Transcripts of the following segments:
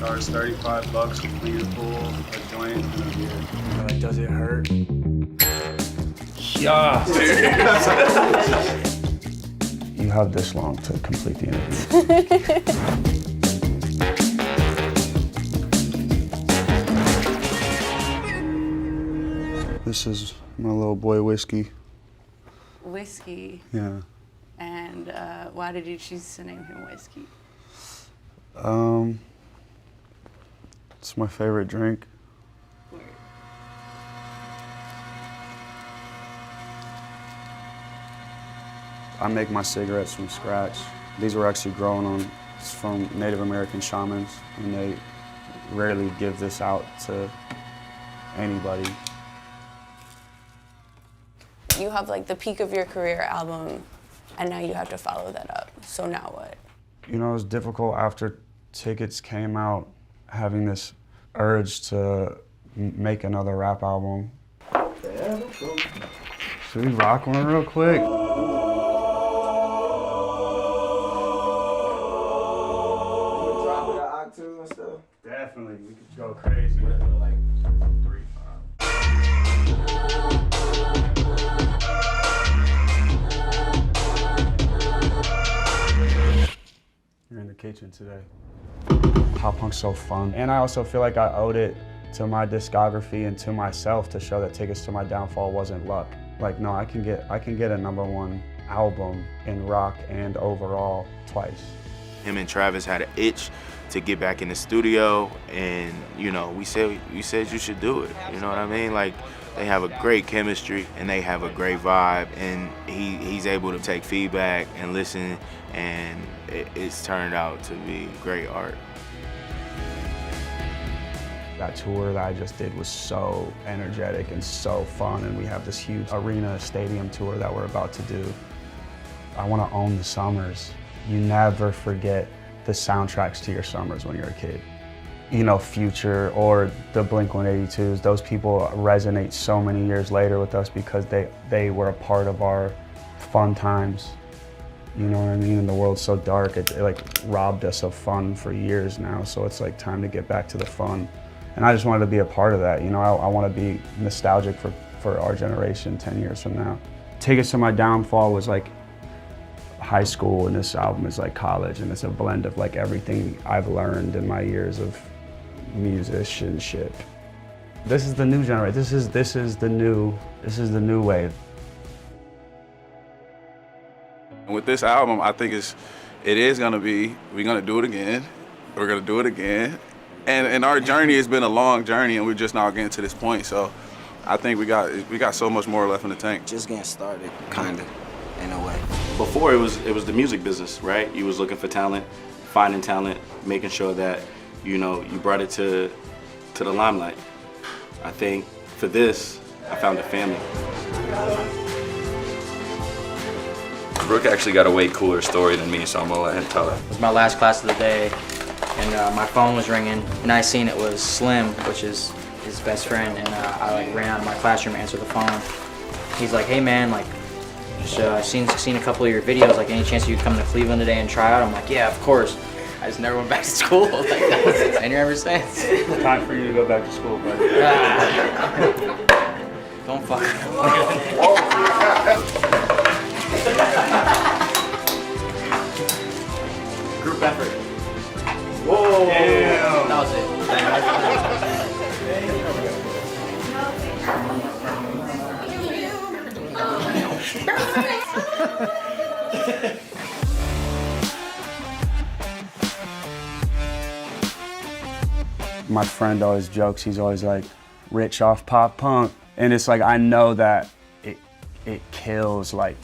Charge $35 to clean a pool, a joint, and a beer. Like, does it hurt? Yeah. You have this long to complete the interview. This is my little boy Whiskey. Whiskey. Yeah. And why did you choose to name him Whiskey? It's my favorite drink. Weird. I make my cigarettes from scratch. These were actually grown from Native American shamans, and they rarely give this out to anybody. You have like the peak of your career album, and now you have to follow that up. So now what? You know, it was difficult after Tickets came out, having this urge to make another rap album. Yeah, Should we rock one real quick? drop it at octave and stuff. Definitely, we could go crazy. Like 3-5. You're in the kitchen today. Pop punk's so fun. And I also feel like I owed it to my discography and to myself to show that Tickets to My Downfall wasn't luck. Like, no, I can get a #1 album in rock and overall twice. Him and Travis had an itch to get back in the studio, and you know, we said you should do it. You know what I mean? Like, they have a great chemistry and they have a great vibe, and he's able to take feedback and listen, and it's turned out to be great art. That tour that I just did was so energetic and so fun, and we have this huge arena stadium tour that we're about to do. I want to own the summers. You never forget the soundtracks to your summers when you're a kid. You know, Future or the Blink-182s, those people resonate so many years later with us because they were a part of our fun times. You know what I mean? And the world's so dark, it like robbed us of fun for years now, so it's like time to get back to the fun. And I just wanted to be a part of that. You know, I want to be nostalgic for our generation 10 years from now. Tickets to My Downfall was like high school, and this album is like college, and it's a blend of like everything I've learned in my years of musicianship. This is the new generation. This is the new wave. With this album, I think we're gonna do it again. We're gonna do it again. And our journey has been a long journey, and we're just now getting to this point. So I think we got so much more left in the tank. Just getting started, kinda, in a way. Before it was the music business, right? You was looking for talent, finding talent, making sure that, you know, you brought it to the limelight. I think for this, I found a family. Brooke actually got a way cooler story than me, so I'm gonna let him tell it. It was my last class of the day, and my phone was ringing, and I seen it was Slim, which is his best friend, and I like ran out of my classroom, answered the phone. He's like, "Hey man, like, I've seen a couple of your videos. Like, any chance you could come to Cleveland today and try out?" I'm like, "Yeah, of course." I just never went back to school. Like, and here ever since. Time for you to go back to school, buddy. Don't fuck. Group effort. Whoa! Damn. That was it. My friend always jokes, he's always like, rich off pop punk. And it's like, I know that it kills like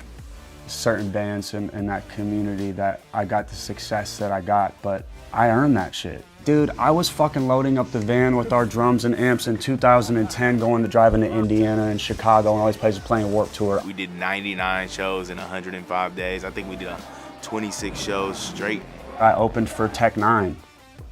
certain bands in that community that I got the success that I got, but I earned that shit. Dude, I was fucking loading up the van with our drums and amps in 2010, going to driving to Indiana and Chicago and all these places playing Warped Tour. We did 99 shows in 105 days. I think we did 26 shows straight. I opened for Tech Nine.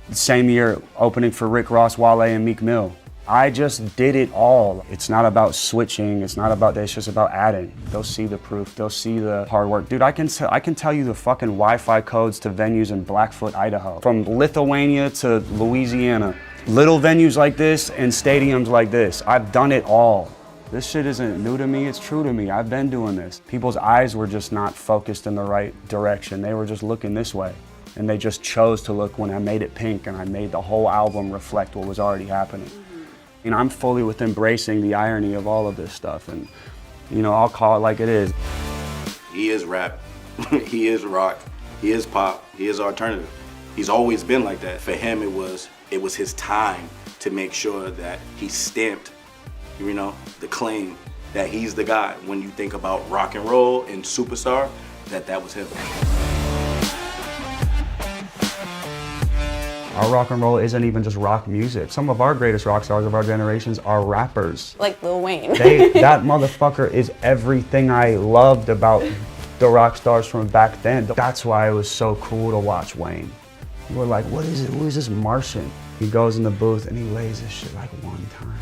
The same year, opening for Rick Ross, Wale, and Meek Mill. I just did it all. It's not about switching. It's not about that. It's just about adding. They'll see the proof. They'll see the hard work. Dude, I can tell you the fucking Wi-Fi codes to venues in Blackfoot, Idaho. From Lithuania to Louisiana. Little venues like this and stadiums like this. I've done it all. This shit isn't new to me. It's true to me. I've been doing this. People's eyes were just not focused in the right direction. They were just looking this way. And they just chose to look when I made it pink and I made the whole album reflect what was already happening. And I'm fully with embracing the irony of all of this stuff, and you know, I'll call it like it is. He is rap, he is rock, he is pop, he is alternative. He's always been like that. For him, it was his time to make sure that he stamped, you know, the claim that he's the guy. When you think about rock and roll and superstar, that was him. Our rock and roll isn't even just rock music. Some of our greatest rock stars of our generations are rappers. Like Lil Wayne. That motherfucker is everything I loved about the rock stars from back then. That's why it was so cool to watch Wayne. You were like, what is it? Who is this Martian? He goes in the booth and he lays this shit like one time.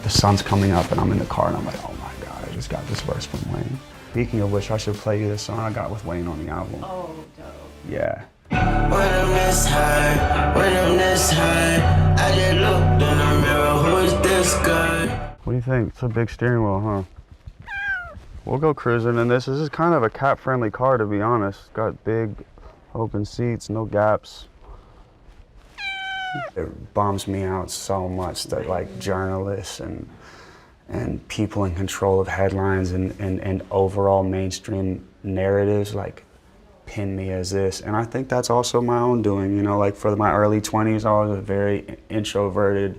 The sun's coming up and I'm in the car and I'm like, oh my God, I just got this verse from Wayne. Speaking of which, I should play you this song I got with Wayne on the album. Oh, dope. Yeah. When I'm this high, I just looked in the mirror, who is this guy? What do you think? It's a big steering wheel, huh? We'll go cruising in this. This is kind of a cat-friendly car, to be honest. It's got big open seats, no gaps. It bums me out so much that like journalists and people in control of headlines and overall mainstream narratives like pin me as this. And I think that's also my own doing, you know, like for my early 20s, I was a very introverted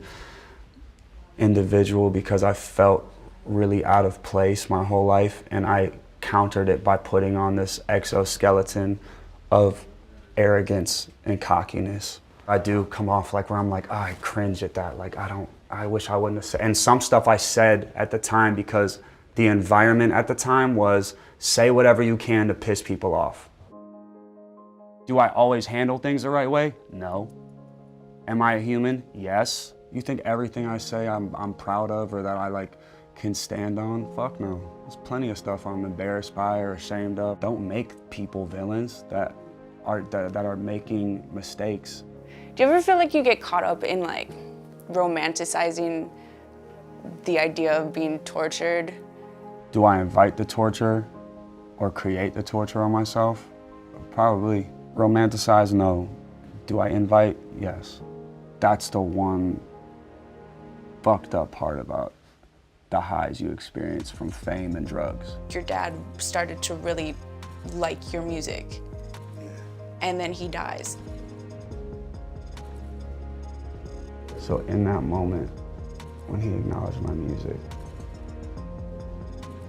individual because I felt really out of place my whole life, and I countered it by putting on this exoskeleton of arrogance and cockiness. I do come off like where I'm like, oh, I cringe at that. Like, I wish I wouldn't have said, and some stuff I said at the time because the environment at the time was say whatever you can to piss people off. Do I always handle things the right way? No. Am I a human? Yes. You think everything I say I'm proud of or that I like can stand on? Fuck no. There's plenty of stuff I'm embarrassed by or ashamed of. Don't make people villains that are making mistakes. Do you ever feel like you get caught up in like romanticizing the idea of being tortured? Do I invite the torture or create the torture on myself? Probably. Romanticize, no. Do I invite? Yes. That's the one fucked up part about the highs you experience from fame and drugs. Your dad started to really like your music, and then he dies. So in that moment, when he acknowledged my music,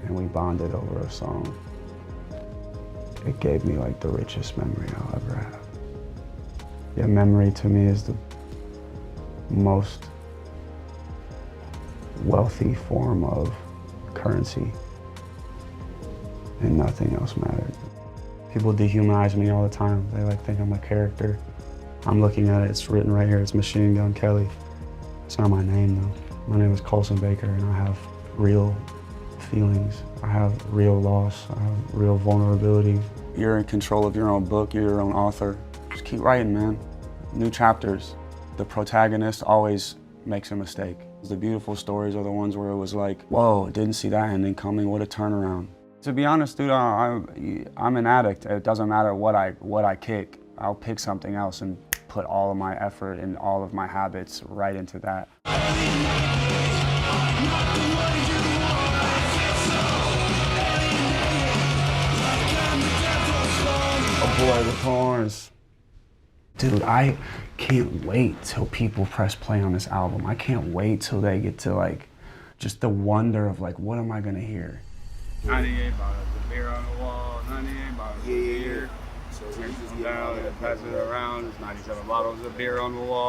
and we bonded over a song, it gave me like the richest memory I'll ever have. Yeah, memory to me is the most wealthy form of currency, and nothing else mattered. People dehumanize me all the time. They like think I'm a character. I'm looking at it, it's written right here, it's Machine Gun Kelly. It's not my name though. My name is Colson Baker, and I have real feelings. I have real loss, I have real vulnerability. You're in control of your own book, you're your own author. Just keep writing, man. New chapters. The protagonist always makes a mistake. The beautiful stories are the ones where it was like, whoa, didn't see that ending coming, what a turnaround. To be honest, dude, I'm an addict. It doesn't matter what I kick. I'll pick something else and put all of my effort and all of my habits right into that. A boy with horns. Dude, I can't wait till people press play on this album. I can't wait till they get to like, just the wonder of like, what am I gonna hear? 98 bottles of beer on the wall, 98 bottles of beer. So down and pass it around, there's 97 bottles of beer on the wall.